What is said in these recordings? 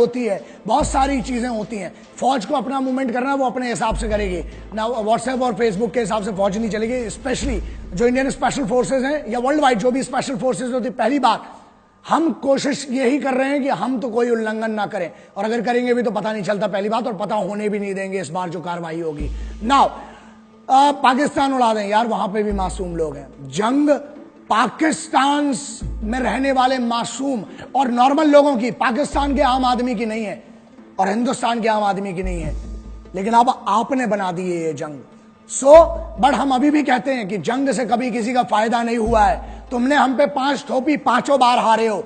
होती है, बहुत सारी चीजें होती हैं। फौज को अपना मूवमेंट करना है, वो अपने हिसाब से करेगी ना। व्हाट्सएप और फेसबुक के हिसाब से फौज नहीं चलेगी। स्पेशली जो इंडियन स्पेशल फोर्सेज हैं या वर्ल्ड वाइड जो भी स्पेशल फोर्सेज होती है, पहली बात हम कोशिश यही कर रहे हैं कि हम तो कोई उल्लंघन ना करें, और अगर करेंगे भी तो पता नहीं चलता, पहली बात, और पता होने भी नहीं देंगे इस बार जो कार्रवाई होगी। नाउ पाकिस्तान उड़ा दें यार, वहां पे भी मासूम लोग हैं। जंग पाकिस्तान में रहने वाले मासूम और नॉर्मल लोगों की, पाकिस्तान के आम आदमी की नहीं है और हिंदुस्तान के आम आदमी की नहीं है। लेकिन अब आपने बना दी है ये जंग। बट हम अभी भी कहते हैं कि जंग से कभी किसी का फायदा नहीं हुआ है। तुमने हम पे 5 थोपी, 5 बार हारे हो,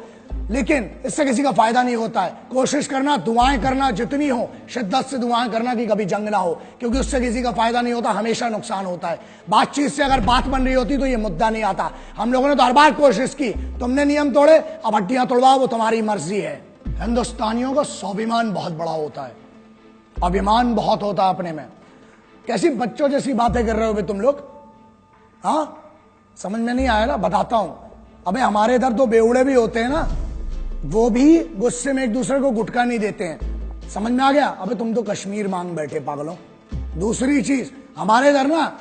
लेकिन इससे किसी का फायदा नहीं होता है। कोशिश करना, दुआएं करना जितनी हो, शिद्दत से दुआएं करना कि कभी जंग ना हो, क्योंकि उससे किसी का फायदा नहीं होता, हमेशा नुकसान होता है। बातचीत से अगर बात बन रही होती तो ये मुद्दा नहीं आता। हम लोगों ने तो हर बार कोशिश की, तुमने नियम तोड़े, अब हड्डियां तोड़वाओ, वो तुम्हारी मर्जी है। हिंदुस्तानियों का स्वाभिमान बहुत बड़ा होता है, अभिमान बहुत होता है अपने में। कैसी बच्चों जैसी बातें कर रहे हो बे तुम लोग? हाँ, समझ में नहीं आया ना? बताता हूं। अबे हमारे इधर तो बेवड़े भी होते हैं ना, वो भी गुस्से में एक दूसरे को गुटखा नहीं देते हैं। समझ में आ गया? अबे तुम तो कश्मीर मांग बैठे पागलों। दूसरी चीज, हमारे इधर ना,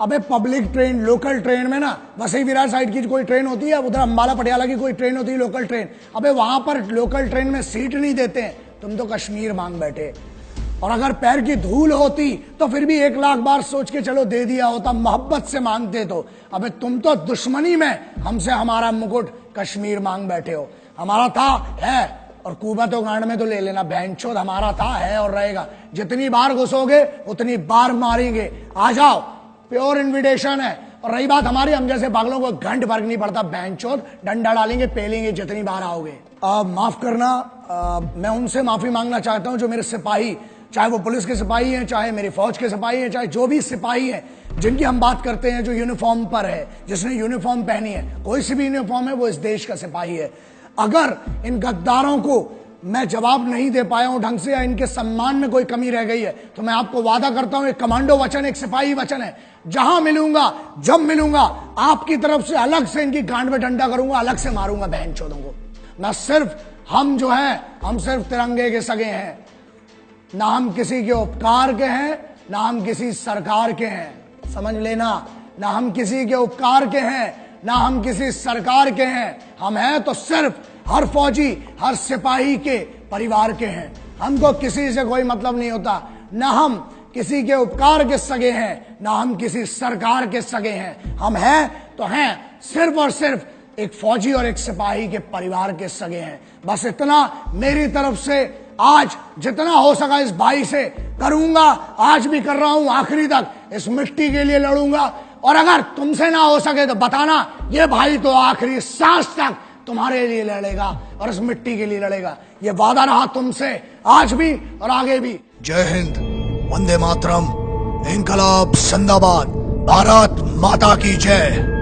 अबे पब्लिक ट्रेन, लोकल ट्रेन में ना, वसई विरार साइड की कोई ट्रेन होती है, उधर अंबाला पटियाला की कोई ट्रेन होती है, लोकल ट्रेन, अबे वहां पर लोकल ट्रेन में सीट नहीं देते हैं। तुम तो कश्मीर मांग बैठे। और अगर पैर की धूल होती तो फिर भी 1 लाख बार सोच के चलो दे दिया होता, मोहब्बत से मांगते तो। अबे तुम तो दुश्मनी में हमसे हमारा मुकुट कश्मीर मांग बैठे हो। हमारा था, है, और कुबतो गांड में तो ले लेना, बहनचोद हमारा था, है और रहेगा। जितनी बार घुसोगे उतनी बार मारेंगे। आ जाओ, प्योर इन्विटेशन है। और रही बात हमारी, हम जैसे पागलों को घंट फर्क नहीं पड़ता, बहनचोद डंडा डालेंगे, पेलेंगे जितनी बार आओगे। माफ करना, मैं उनसे माफी मांगना चाहता हूं जो मेरे सिपाही, चाहे वो पुलिस के सिपाही हैं, चाहे मेरी फौज के सिपाही हैं, चाहे जो भी सिपाही हैं जिनकी हम बात करते हैं, जो यूनिफॉर्म पर है, जिसने यूनिफॉर्म पहनी है, कोई सी भी यूनिफॉर्म है, वो इस देश का सिपाही है। अगर इन गद्दारों को मैं जवाब नहीं दे पाया हूं ढंग से, या इनके सम्मान में कोई कमी रह गई है, तो मैं आपको वादा करता हूं, एक कमांडो वचन, एक सिपाही वचन है, जहां मिलूंगा, जब मिलूंगा, आपकी तरफ से अलग से इनकी गांड में डंडा करूंगा, अलग से मारूंगा बहनचोदों को। मैं सिर्फ, हम जो है, हम सिर्फ तिरंगे के सगे हैं, ना हम किसी के उपकार के हैं, ना हम किसी सरकार के हैं। समझ लेना, ना हम किसी के उपकार के हैं, ना हम किसी सरकार के हैं। हम हैं तो सिर्फ हर फौजी, हर सिपाही के परिवार के हैं। हमको किसी से कोई मतलब नहीं होता। ना हम किसी के उपकार के सगे हैं, ना हम किसी सरकार के सगे हैं। हम हैं तो हैं सिर्फ और सिर्फ एक फौजी और एक सिपाही के परिवार के सगे हैं। बस इतना मेरी तरफ से आज जितना हो सका इस भाई से करूंगा, आज भी कर रहा हूं, आखिरी तक इस मिट्टी के लिए लड़ूंगा। और अगर तुमसे ना हो सके तो बताना, ये भाई तो आखिरी सांस तक तुम्हारे लिए लड़ेगा और इस मिट्टी के लिए लड़ेगा। ये वादा रहा तुमसे, आज भी और आगे भी। जय हिंद, वंदे मातरम, इनकलाब जिंदाबाद, भारत माता की जय।